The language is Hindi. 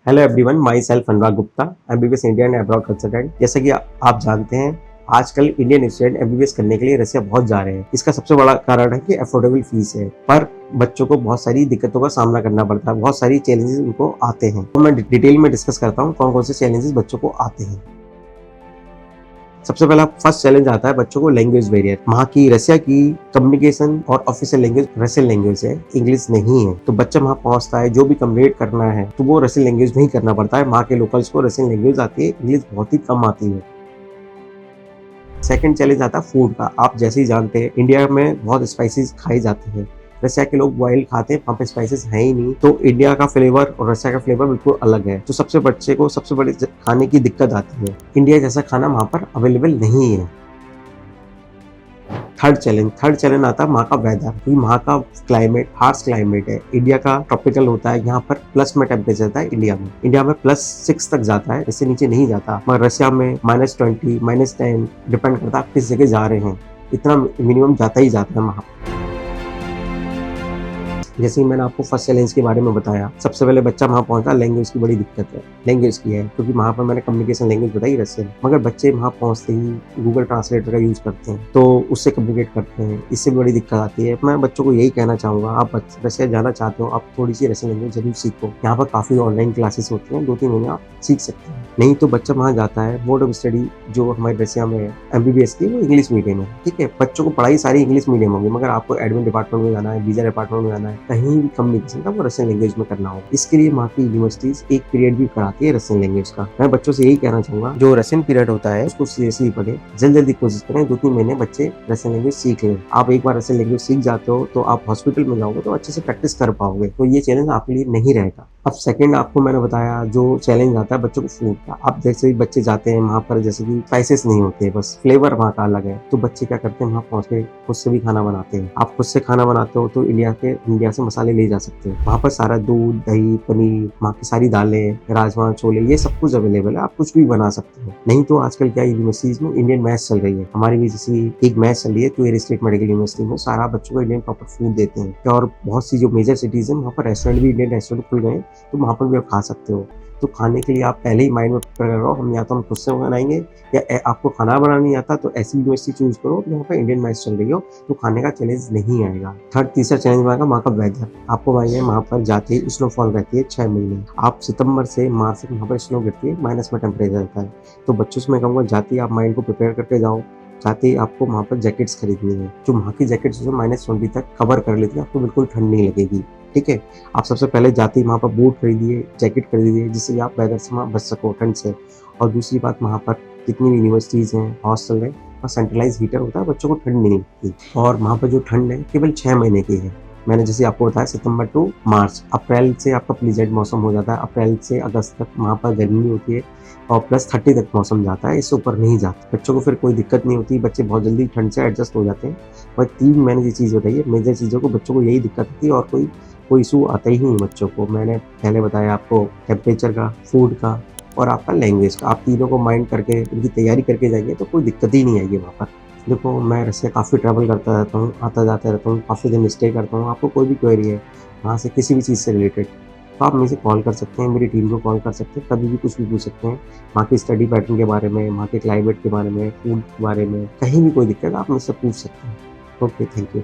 Hello everyone, my self Anurag Gupta, MBBS Indian abroad consultant. जैसा कि आप जानते हैं, आजकल इंडियन स्टूडेंट एमबीबीएस करने के लिए रसिया बहुत जा रहे हैं। इसका सबसे बड़ा कारण है कि अफोर्डेबल फीस है, पर बच्चों को बहुत सारी दिक्कतों का सामना करना पड़ता है, बहुत सारी चैलेंजेस उनको आते हैं। तो मैं डिटेल में डिस्कस करता हूँ कौन कौन से चैलेंजेस बच्चों को आते हैं। सबसे पहला फर्स्ट चैलेंज आता है बच्चों को लैंग्वेज बैरियर। वहाँ की रसिया की कम्युनिकेशन और ऑफिशियल लैंग्वेज रसियन लैंग्वेज है, इंग्लिश नहीं है। तो बच्चा वहाँ पहुंचता है, जो भी कम्युनिकेट करना है तो वो रसियन लैंग्वेज में ही करना पड़ता है। वहाँ के लोकल्स को रसियन लैंग्वेज आती है, इंग्लिश बहुत ही कम आती है। सेकंड चैलेंज आता है फूड का। आप जैसे ही जानते हैं, इंडिया में बहुत स्पाइसेस खाए जाते हैं। रसिया के लोग बॉयल खाते हैं, वहाँ पे स्पाइसेस है ही नहीं। तो इंडिया का फ्लेवर और रसिया का फ्लेवर बिल्कुल अलग है। तो सबसे बच्चे को सबसे बड़ी खाने की दिक्कत आती है, इंडिया जैसा खाना वहाँ पर अवेलेबल नहीं है। थर्ड चैलेंज आता है वहाँ का वेदर, क्योंकि वहाँ का क्लाइमेट हार्श क्लाइमेट है। इंडिया का ट्रॉपिकल होता है, यहाँ पर प्लस में टेम्परेचर था। इंडिया में +6 तक जाता है, इससे नीचे नहीं जाता। मगर रसिया में -20 -10 डिपेंड करता है आप किस जगह जा रहे हैं, इतना मिनिमम जाता ही जाता है वहाँ। जैसे ही मैंने आपको फर्स्ट चैलेंज के बारे में बताया, सबसे पहले बच्चा वहाँ पहुंचा, लैंग्वेज की बड़ी दिक्कत है। लैंग्वेज की है क्योंकि वहाँ पर मैंने कम्युनिकेशन लैंग्वेज बताई रसियन, मगर बच्चे वहाँ पहुंचते ही गूगल ट्रांसलेटर का यूज करते हैं, तो उससे कम्युनिकेट करते हैं, इससे बड़ी दिक्कत आती है। मैं बच्चों को यही कहना चाहूंगा, आप रसिया जाना चाहते हो, आप थोड़ी सी रसियन लैंग्वेज जरूर सीखो। यहाँ पर काफी ऑनलाइन क्लासेस होती हैं, 2-3 महीने आप सीख सकते हैं। नहीं तो बच्चा वहाँ जाता है, बोर्ड ऑफ स्टडी जो हमारे रसिया में है एमबीबीएस की, वो इंग्लिश मीडियम है। ठीक है, बच्चों को पढ़ाई सारी इंग्लिश मीडियम होगी, मगर आपको एडमिन डिपार्टमेंट में जाना है, वीजा डिपार्टमेंट में जाना है, कहीं भी कम्युनिकेशन का वो रसियन लैंग्वेज में करना होगा। इसके लिए वहाँ की यूनिवर्सिटीज एक पीरियड भी कराती है रसियन लैंग्वेज का। मैं बच्चों से यही कहना चाहूंगा, जो रसियन पीरियड होता है उसको सीरियसली पढ़े, जल्दी कोशिश करें 2-3 महीने बच्चे रसियन लैंग्वेज सीख लें। आप एक बार रसियन लैंग्वेज सीख जाते हो तो आप हॉस्पिटल में जाओगे तो अच्छे से प्रैक्टिस कर पाओगे, तो ये चैलेंज आपके लिए नहीं रहेगा। अब सेकंड आपको मैंने बताया जो चैलेंज आता है बच्चों को फूड का। आप जैसे ही बच्चे जाते हैं वहाँ पर, जैसे कि स्पाइसेस नहीं होते, बस फ्लेवर वहाँ का अलग है, तो बच्चे क्या करते हैं, वहाँ पहुँच के खुद से भी खाना बनाते हैं। आप खुद से खाना बनाते हो तो इंडिया से मसाले ले जा सकते हैं। वहाँ पर सारा दूध, दही, पनीर, वहाँ की सारी दालें, राजमा, छोले, ये सब कुछ अवेलेबल है, आप कुछ भी बना सकते हैं। नहीं तो आजकल क्या यूनिवर्सिटीज में इंडियन मैथ्स चल रही है, हमारी भी जैसी एक मैथ्स चल रही है तो स्टेट मेडिकल यूनिवर्सिटी में सारा बच्चों को इंडियन प्रॉपर फूड देते हैं। और बहुत सी जो मेजर सिटीज है वहाँ पर रेस्टोरेंट भी, इंडियन रेस्टोरेंट खुल गए, तो वहाँ पर भी आप खा सकते हो। तो खाने के लिए आप पहले ही माइंड में प्रिपेयर करो, हम या तो हम खुद से बनाएंगे, या आपको खाना बनाना नहीं आता तो ऐसी यूनिवर्सिटी चूज करो जहाँ पर इंडियन मैथ्स चल रही हो, तो खाने का चैलेंज नहीं आएगा। तीसरा चैलेंज आएगा वहाँ का वेदर। आपको मानिए वहाँ पर जाते ही स्नोफॉल रहती है 6 महीने। आप सितंबर से मार्च तक वहाँ पर स्नो गिरती है, माइनस में टेम्परेचर रहता है। तो बच्चों से मैं कहूँगा, जाते ही आप माइंड को प्रिपेयर करके जाओ। जाते ही आपको वहाँ पर जैकेट्स खरीदनी है, जो वहाँ की जैकेट्स जो -20 तक कवर कर लेती है, आपको बिल्कुल ठंड नहीं लगेगी। ठीक है, आप सबसे पहले जाते ही वहाँ पर बूट खरीदिए, जैकेट खरीदिए, जिससे आप वेदर से वहाँ बच सको, ठंड से। और दूसरी बात, वहाँ पर जितनी भी यूनिवर्सिटीज़ हैं, हॉस्टल है, वहाँ सेंट्रलाइज हीटर होता है, बच्चों को ठंड नहीं लगती। और वहाँ पर जो ठंड है केवल 6 महीने की है। मैंने जैसे आपको बताया, सितंबर टू मार्च। अप्रैल से आपका प्लीजेंट मौसम हो जाता है, अप्रैल से अगस्त तक वहाँ पर गर्मी होती है और +30 तक मौसम जाता है, इससे ऊपर नहीं जाता। बच्चों को फिर कोई दिक्कत नहीं होती, बच्चे बहुत जल्दी ठंड से एडजस्ट हो जाते हैं। और 3 मैंने ये चीज़ बताई है, मेजर चीज़ों को बच्चों को यही दिक्कत होती है, और कोई इशू आता ही नहीं बच्चों को। मैंने पहले बताया आपको टेम्परेचर का, फूड का और आपका लैंग्वेज का। आप तीनों को माइंड करके उनकी तैयारी करके जाइए तो कोई दिक्कत ही नहीं आएगी वहाँ पर। देखो, मैं रसिया काफ़ी ट्रैवल करता रहता हूँ, आता जाता रहता हूँ, काफ़ी दिन स्टे करता हूँ। आपको कोई भी क्वेरी है वहाँ से, किसी भी चीज़ से रिलेटेड, तो आप मुझे कॉल कर सकते हैं, मेरी टीम को कॉल कर सकते हैं, कभी भी कुछ भी पूछ सकते हैं। वहाँ की स्टडी पैटर्न के बारे में, वहाँ के क्लाइमेट के बारे में, फूड के बारे में, कहीं भी कोई दिक्कत आप मुझसे पूछ सकते हैं। Okay, thank you.